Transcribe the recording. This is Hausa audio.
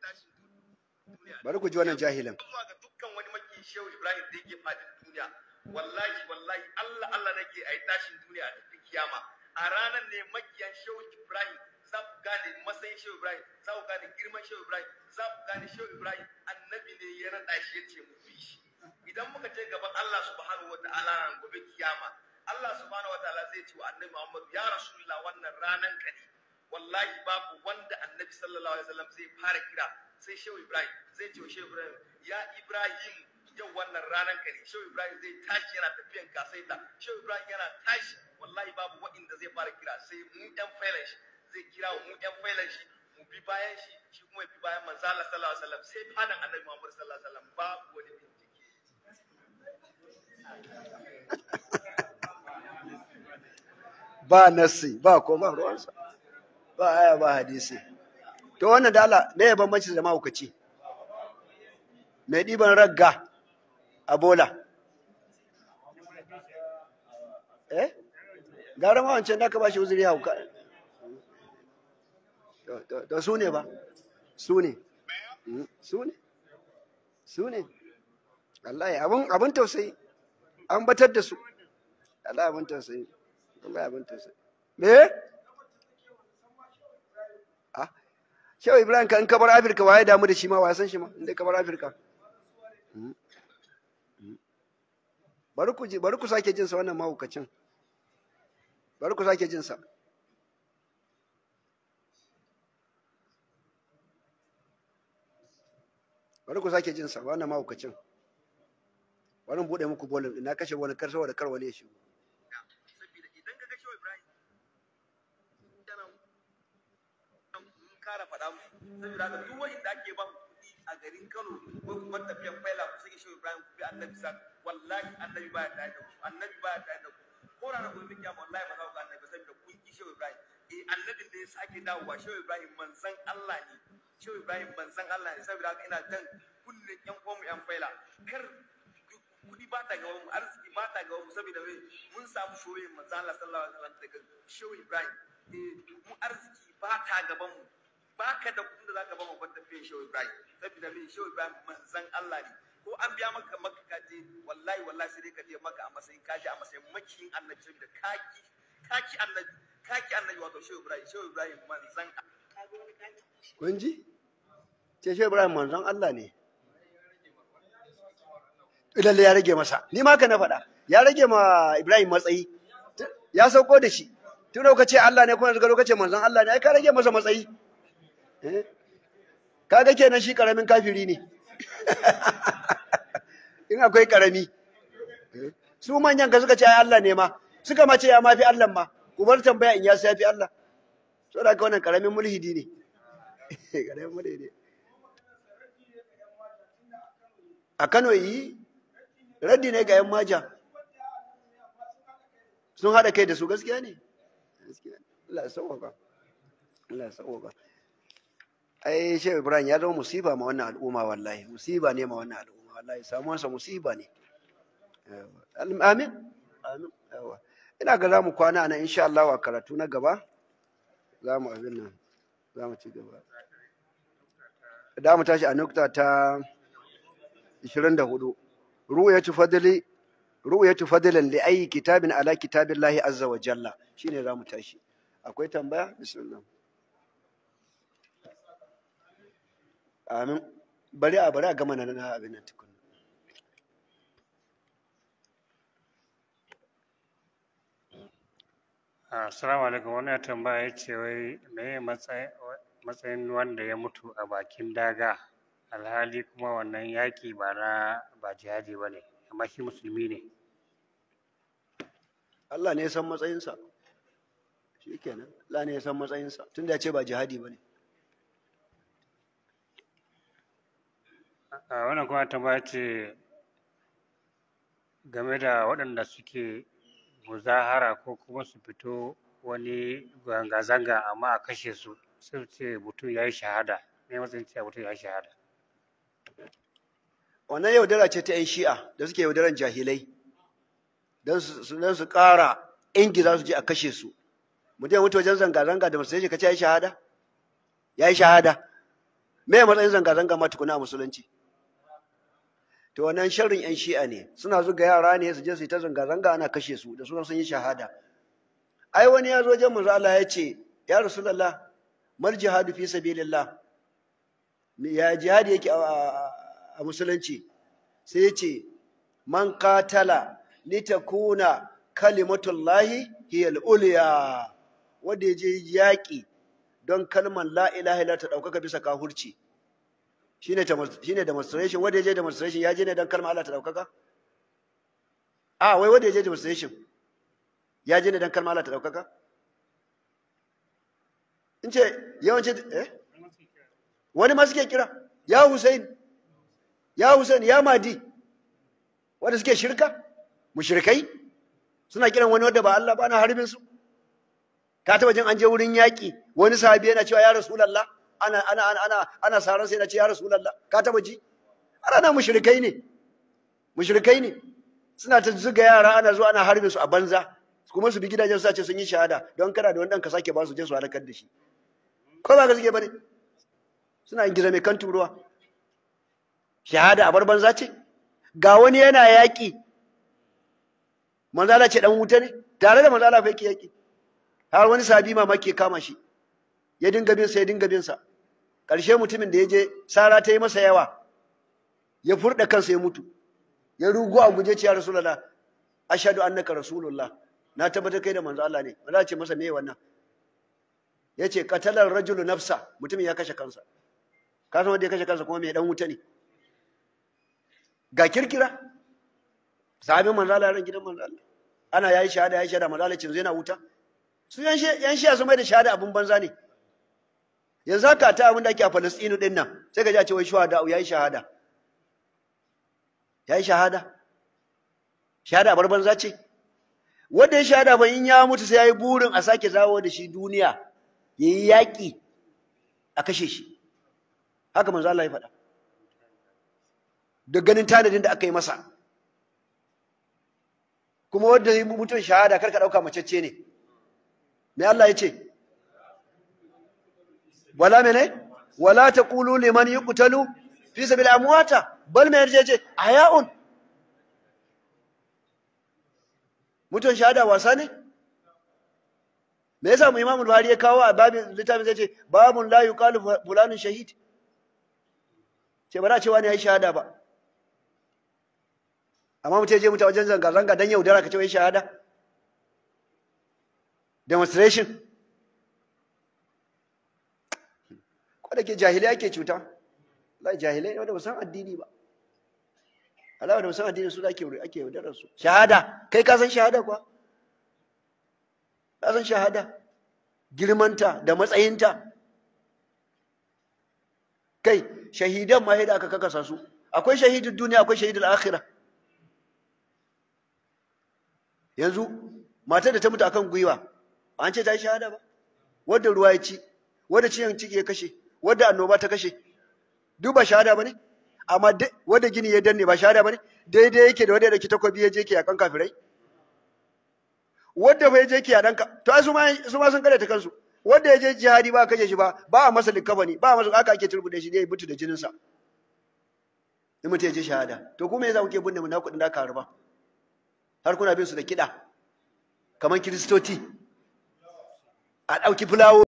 tashin duniya. Bari ku ji wannan jahilin. Zuwa ga dukkan wani maki Shehu Ibrahim da yake fadin duniya. Wallahi Allah nake ai tashin duniya a cikin kiyama. A ranar ne makiyan Shehu Ibrahim za ku gane matsayin Shehu Ibrahim, za ku gane girman Shehu Ibrahim, za ku gane Shehu Ibrahim annabi ne ya rada shi yace mu bi shi. Idan muka ce gaban Allah subhanahu wataala ran gobe kiyama, Allah subhanahu wataala zai ce wa annabi Muhammad ya Rasulullah wannan ranan ka ne. Wallahi babu wanda annabi sallallahu alaihi wasallam zai fara kira sai Shehu Ibrahim zai ce wa Shehu Ibrahim ya Ibrahim yau wannan ranan ka ne. Shehu Ibrahim zai tashi yana tafiyan kasaita. Shehu Ibrahim yana tashi wallahi babu wanda zai fara kira sai mu ɗan failan shi zai kira mu ɗan failan shi mu bi bayan shi shi kuma bi bayan manzo Allah sallallahu alaihi wasallam sai fadan annabi Muhammad sallallahu alaihi wasallam babu wani bincike. Ba nassi ba ko ba ruwansa ba aya ba hadisi. To wannan da Allah me ya bambanci da mahaukaci mai ɗiban ragga a bola? Gara ma wancan da ka ba shi uzuri hauka. To su ne ba su ne wallahi abin tausayi an batar da su. Allah abin tausayi wallahi abin tausayi. Me Shehu Ibrahim ka in ka bar Afirka waye damu da shi ma wasan shi ma inda ka bar Afirka. Bari ku sake jin sa wannan mahaukacin. Bari ku sake jin sa. Bari ku sake jin sa wannan mahaukacin. Bari bude muku bolin ina kashe wani kar saboda kar wani ya shigo. Saboda idan ka ga Shehu Ibrahim kara faɗa mu saboda haka duk wanda ake ba kuɗi a garin Kano ko kuma tafiyan faila ku sai Shehu Ibrahim ku bi annabi sa wallahi annabi baya tare da ku annabi baya tare da ku ko rana gobe kiyama wallahi ba za ku ga annabi saboda kun ki Shehu Ibrahim annabin da ya sake dawowa Shehu Ibrahim manzon Allah ne Shehu Ibrahim manzon Allah ne saboda haka ina dan kullun yan uwanmu yan faila kar kuɗi ba ta gaban mu arziki ba ta gaban mu saboda mun samu soyayyen manzon Allah sallallahu alaihi wasallam daga Shehu Ibrahim mu arziki ba ta gaban mu baka da kudin da zaka ba mu kwanta fiye Shehu Ibrahim saboda me Shehu Ibrahim manzon Allah ne ko an biya maka kaje wallahi sai dai ka je maka a matsayin kaje a matsayin makiyin annabi saboda kaki annabi wato Shehu Ibrahim manzon kun ji ce Shehu Ibrahim manzon Allah ne lalle ya rage masa ni ma ka na faɗa ya rage ma Ibrahim matsayi ya sauko da shi tun lokaci Allah ne kuma daga lokaci manzon Allah ne ai ka rage masa matsayi kaga kenan shi karamin kafiri ne in akwai karami su manyan ka suka ce ai Allah ne ma suka ma ce ya mafi Allah ma ku bar tambaya in ya sai fi Allah saboda ka wannan karamin mulhidi ne karamin mulhidi a Kano yi raddi ne ga yan maja sun hada kai da su gaskiya ne Allah ya sauka Allah ya sauka ai Shehu Ibrahim ya zama musiba ma wannan al'umma wallahi musiba ne ma wannan al'umma wallahi samuwansa musiba ne amin yawa ina ga zamu kwana anan insha Allah wa karatu na gaba zamu abin nan zamu ci gaba da mu tashi a nukta ta 24 ru'yatu fadlan li ayi kitabin ala kitabillahi azza wa jalla shine zamu tashi akwai tambaya bismillah amin bari a gama na abin nan tukun assalamu alaikum wannan tambaya yace wai meye matsayin wanda ya mutu a bakin daga alhali kuma wannan yaki ba jihadi bane amma shi musulmi ne Allah ne ya san matsayinsa shikenan Allah ne ya san matsayinsa tunda ya ce ba jihadi bane wannan kuma tambaya ce game da waɗanda suke muzahara ko kuma su fito wani zanga-zanga amma a kashe su sai ce mutum ya yi shahada ne matsayin cewa mutum ya yi shahada wannan yaudara ce ta 'yan shi'a da suke yaudaran jahilai don su ƙara ingiza su je a kashe su mutum ya mutu wajen zanga-zanga da masu ka ce ya yi shahada me matsayin zanga-zanga ma tukuna a musulunci? To wannan sharrin yan shi'a ne, suna zuga yara ne su je su yi ta zanga-zanga ana kashe su da sunan sun yi shahada. Ai wani ya zo jan manzo Allah ya ce, ya Rasulullah, mal jihadu fi sabilillah, ya jihadi yake a musulunci? Sai ya ce, man qatala litakuna kalimatullahi hiya al-ulya, wanda ya je yaƙi don kalmar la ilaha illa ta ɗaukaka bisa kafurci. Shine demonstration. Wanda ya je demonstration ya je ne don kalmar Allah ta ɗaukaka? Wai wanda ya je demonstration ya je ne don kalmar Allah ta ɗaukaka? In ce yawanci wani ma suke kira ya Hussein, ya Hussein, ya Mahdi, wanda suke shirka, mushrikai suna kiran wani wanda ba Allah ba, ana harbin su. Ka taba jin an je wurin yaƙi wani sahabi yana cewa ya Rasulullah, ana saran sai yana ce ya Rasulullah? Ka taba ji? Ana mushrikai ne suna ta zuga yara, ana zuwa ana harbin su a banza, kuma su bi gidajen su ce sun yi shahada, don kana da wani ɗan ka sake ba su je su halakar da shi. Ko ba ka suke bane? Suna yin gizo mai kan turuwa. Shahada a bar banza ce? Ga wani yana yaƙi, manzala ce dan wuta ne, tare da manzala fa yake yaƙi. Har wani sahabi mamaki kama shi, ya dinga bin sa. Ƙarshe mutumin da ya je sara ta yi masa yawa, ya furda kansa ya mutu, ya rugo a guje ce ya Rasulullah, ashhadu annaka rasulullah, na tabbatar kai da manzo Allah ne. Manzo ce masa me wannan? Yace qatalar rajulu nafsa, mutumin ya kashe kansa. Ka san wanda ya kashe kansa kuma me dan wuta ne? Ga kirkira sahabin manzo Allah ran gidan manzo Allah, ana yayi shahada manzo Allah ce zai na wuta. Su yan shiya su mai da shahada abin banza ne. Yanzu haka ta abin da ake a Falastinu din nan, sai ka ji a ce wai shuhada yayi shahada. Yayi shahada. Shahada bar banza ce. Wanda ya shahada ba in ya mutu sai yayi burin a sake zawo da shi duniya, yayi yaki a kashe shi. Haka manzo Allah ya faɗa. Da ganin tanadin da aka yi masa. Kuma wanda ya mutu shahada karka dauka macece ne. Me Allah ya ce? Wala mene? Wala taqulu liman yuqtalu fi sabil amwata, bal me yarje ahyaun. Mutun shahada wasa ne? Me yasa mu Imam Buhari ya kawo a babin littafin zai ce babun la yuqalu fulanun shahid? Ce ba za cewa ne yayi shahada ba. Amma mutum je mutu wajen zanga-zanga dan yaudara ka ce wai shahada? Demonstration. Ko da ke jahilai ake cuta. Allah jahilai wanda ba san addini ba. Allah wanda ba san addini su da ake yaudarar su. Shahada, kai ka san shahada kuwa? Ka san shahada? Girmanta da matsayinta. Kai, shahidan ma yadda aka kakasa su. Akwai shahidul duniya, akwai shahidul akhirah. Yanzu matar da ta mutu akan gwiwa, an ce ta yi shahada ba? Wadda ruwa ya ci, wadda ciyan ciki ya kashe, wadda annoba ta kashe, duk ba shahada ba ne? Amma wadda gini ya danne ba shahada ba ne? Daidai yake da wadda da ki takobi ya je ke yakan kafirai? Wadda bai je ke yakan to ai su ma sun kada ta kansu. Wadda ya je jihadi ba kashe shi ba a masa likabani, ba a masa aka ake turbude shi dai mutu da jininsa. In mutu ya je shahada. To kuma yasa kuke binne mu na kuɗin da ka harba? Har kuna bin su da kiɗa kamar kiristoci a ɗauki fulawo